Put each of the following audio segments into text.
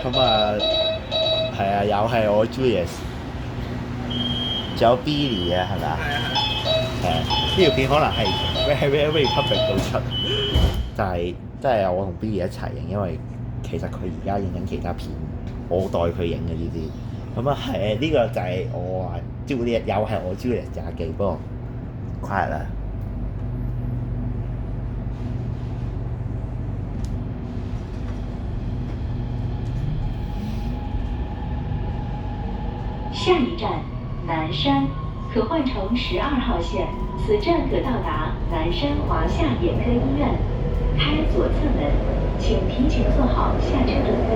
咁啊，係啊，又係我 Julius，仲有 Billy 啊，係咪啊？係啊，呢條片可能係 very public 到出，就係即係我同 Billy 一齊影，因為其實佢而家影緊其他片，我代佢影嘅呢啲。咁啊係呢個就係我話 Julius，又係我 Julius 廿幾，不過 quiet 啦。下一站南山，可换乘12号线，此站可到达南山华夏眼科医院。开左侧門，請提前做好下車準備。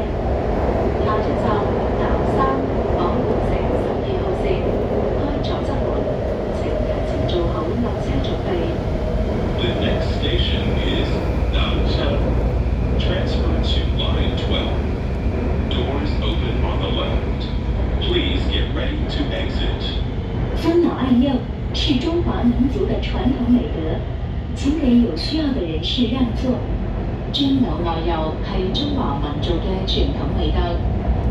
下一站南山寶活城12號線，開左側門，請提前做好落車準備。The next station is Nanshan. Transfer to line 12. Doors open on the left. Please get ready to exit. 尊老愛幼是中華民族的傳統美德，請給有需要的人士讓座。尊老愛幼係中華民族嘅傳統美德，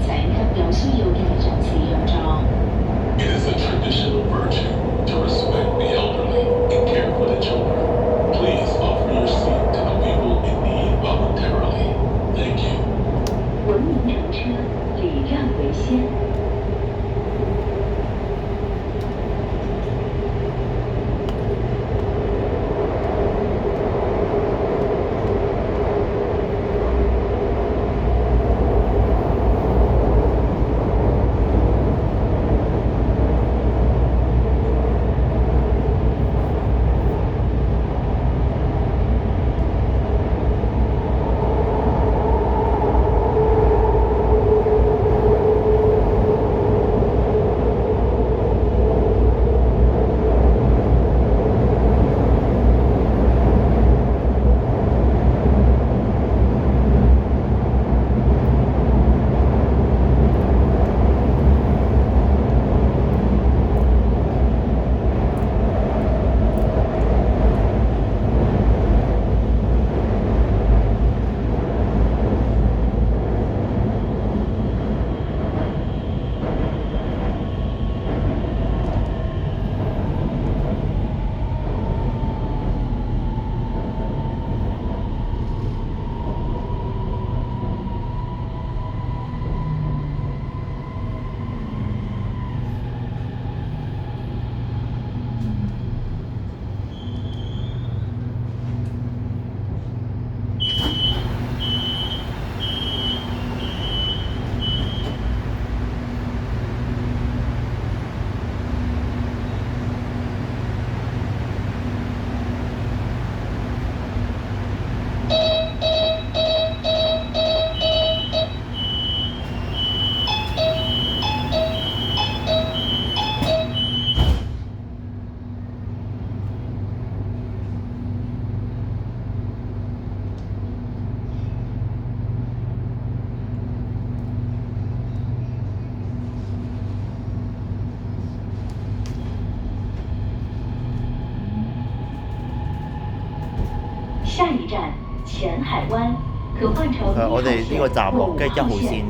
請給有需要嘅人士讓座。It is a traditional virtue to respect the elderly and care for the children. Please offer your seat to the people in need voluntarily. Thank you. 文明乘車，禮讓為先。下一站前海灣，可換乘1號線我哋呢個站落跟住1號線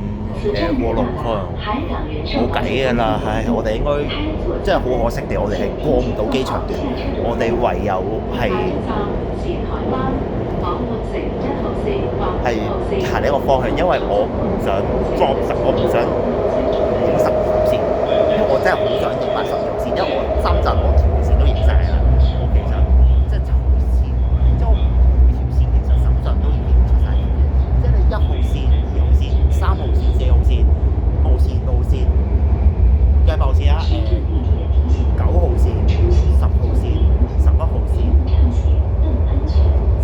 過龍方向，冇計㗎啦，唉，我哋應該真係好可惜地，我哋係過唔到機場嘅，我哋唯有係行呢個方向，因為我唔想 drop 我唔想影12號線，因為我真係好想影埋12號線，因為我深圳我條線都影晒啦，我其實即係7號線，即係我每條線其實深圳都已經出晒嘅，即係你1號線、2號線、3號線、4號線、5號線、6號線、計8號線啊，9號線、10號線、11號線、14號線、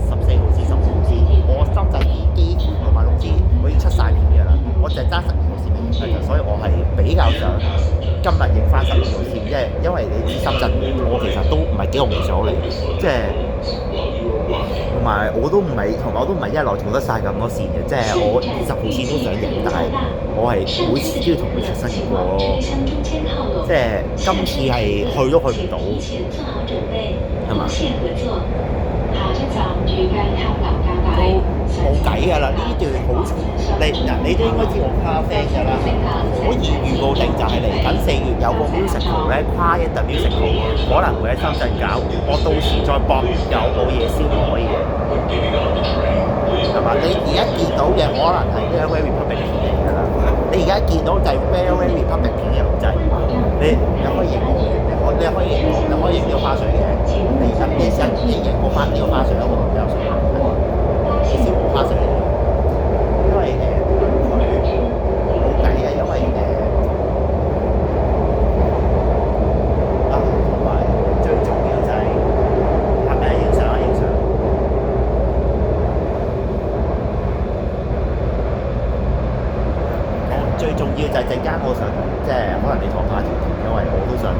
15號線，我深圳已經幾乎同埋龍獅，我已經出晒片嘅啦，我淨係爭12號線未影得，所以我係比較想今日影翻12號線，因為你知深圳我其實都唔係幾紅咗嚟，即係同埋我都唔係一來做得晒咁多線嘅，即係我20號線都想影，但係我係每次都要同佢出新影過咯，即係今次係去都去唔到，係嘛？都冇計㗎啦，呢段好你都應該知我咖啡㗎啦。我預告定就係嚟緊4月有個 musical 咧，跨一特 musical 可能會喺深圳搞，我到時再搏有冇嘢燒可以嘅，係嘛？你而家見到嘅可能係 Railway Republic 片嚟㗎啦，你而家見到就係 Railway Republic 片嘅錄製，你可以影我嘅，你可以影我，你可以影呢個花絮嘅，你影我翻呢個花絮有個比較上。少少花式嚟嘅，因為佢冇計啊，因為同埋最重要就係影相。最重要就係陣間我想即係可能你同我拍一條片，因為我都想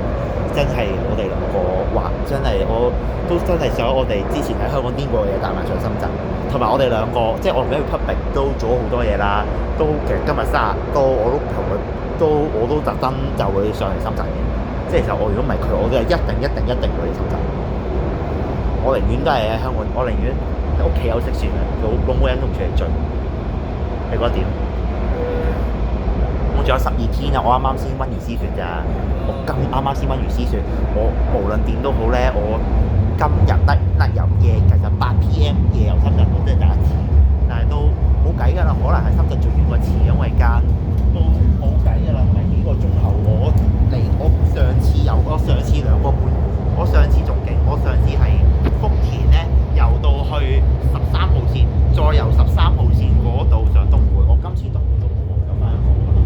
真係我哋兩個話真係我都真係想我哋之前喺香港癲過嘅嘢帶埋上深圳。同埋我哋兩個，即係我同 Public 都做咗好多嘢啦，都其實今日生日我都同佢我都特登就會上嚟深圳嘅。即係其實我如果唔係佢，我都係一定會嚟深圳。我寧願都係喺香港，我寧願喺屋企休息算啦，老母人都唔出嚟追。你覺得點？我仲有12天啊！我啱啱先溫完思雪咋，我啱啱先溫完思雪，我無論點都好咧，我今日得遊夜，其實8 PM 夜遊深圳我真係第一次，但係都冇計㗎啦，可能係深圳最遠個次，因為間都冇計㗎啦，唔係幾個鐘頭我上次2個半，我上次仲勁，我上次係福田咧遊到去13號線，再由13號線嗰度上東莞，我今次東莞都冇咁翻香港㗎啦。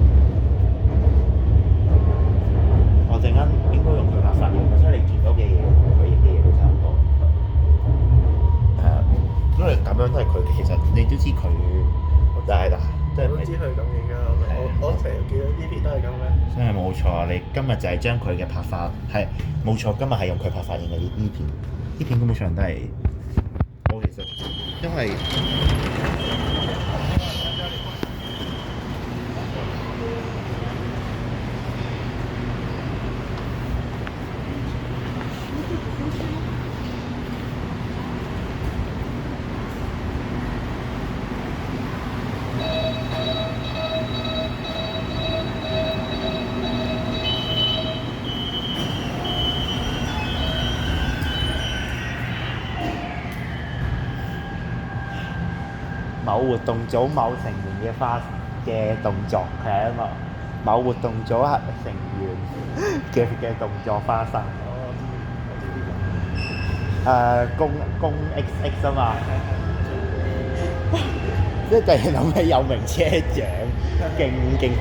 我陣間應該用佢拍法嘅，所以你見到嘅嘢同佢影嘅嘢都差唔多。因為咁樣都係佢，其實你都知佢，就係啦，即係我都知佢咁影㗎，我成日見到呢邊都係咁嘅。真係冇錯，你今日就係將佢嘅拍法係冇錯，今日係用佢拍法影嘅呢片，呢片基本上都係我其實因為。某活動組某成員嘅動作係某活動組成員嘅動作花生。公 XX 啊嘛，即係突然諗起有名車長，勁好。